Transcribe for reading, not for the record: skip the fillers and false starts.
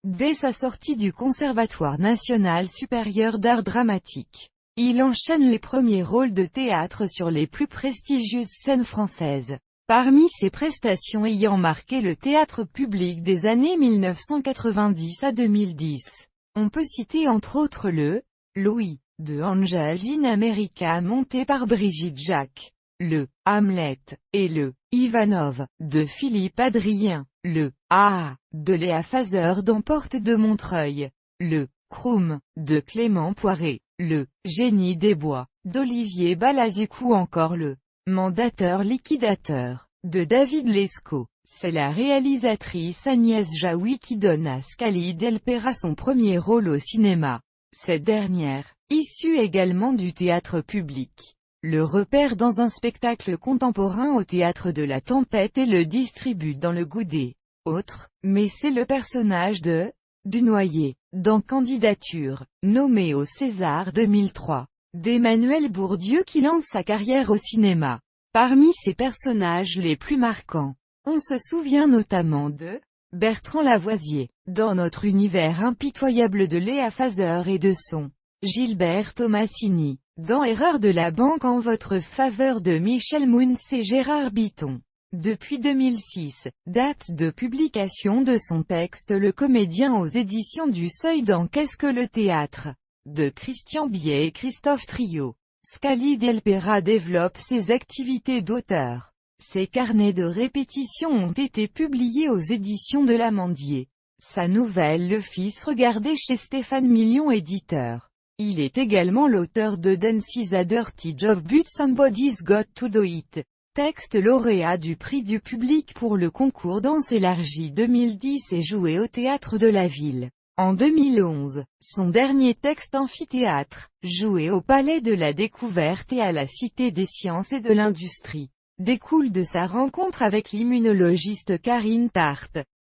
Dès sa sortie du Conservatoire national supérieur d'art dramatique, il enchaîne les premiers rôles de théâtre sur les plus prestigieuses scènes françaises. Parmi ses prestations ayant marqué le théâtre public des années 1990 à 2010, on peut citer entre autres le « Louis » de Angels in America monté par Brigitte Jacques, le « Hamlet » et le « Ivanov » de Philippe Adrien, le « Ah » de Léa Fazer dans Porte de Montreuil, le « Croum » de Clément Poiré, le « Génie des bois » d'Olivier Balazuc ou encore le Mandateur liquidateur, de David Lescaut. C'est la réalisatrice Agnès Jaoui qui donne à Scally Del Pera son premier rôle au cinéma. Cette dernière, issue également du théâtre public, le repère dans un spectacle contemporain au Théâtre de la Tempête et le distribue dans le goût des autres, mais c'est le personnage de Dunoyer, dans Candidature, nommé au César 2003. d'Emmanuel Bourdieu qui lance sa carrière au cinéma. Parmi ses personnages les plus marquants, on se souvient notamment de Bertrand Lavoisier, dans Notre univers impitoyable de Léa Fazer et de son Gilbert Tomasini, dans Erreur de la banque en votre faveur de Michel Mouns et Gérard Bitton. Depuis 2006, date de publication de son texte Le Comédien aux éditions du Seuil dans Qu'est-ce que le théâtre de Christian Biet et Christophe Trio. Scally Del Pera développe ses activités d'auteur. Ses carnets de répétition ont été publiés aux éditions de l'Amandier. Sa nouvelle Le Fils regardé chez Stéphane Million éditeur. Il est également l'auteur de Dances a Dirty Job but Somebody's Got to Do It. Texte lauréat du prix du public pour le concours Danse élargie 2010 et joué au Théâtre de la Ville. En 2011, son dernier texte Amphithéâtre, joué au Palais de la Découverte et à la Cité des Sciences et de l'Industrie, découle de sa rencontre avec l'immunologiste Karine Tarte.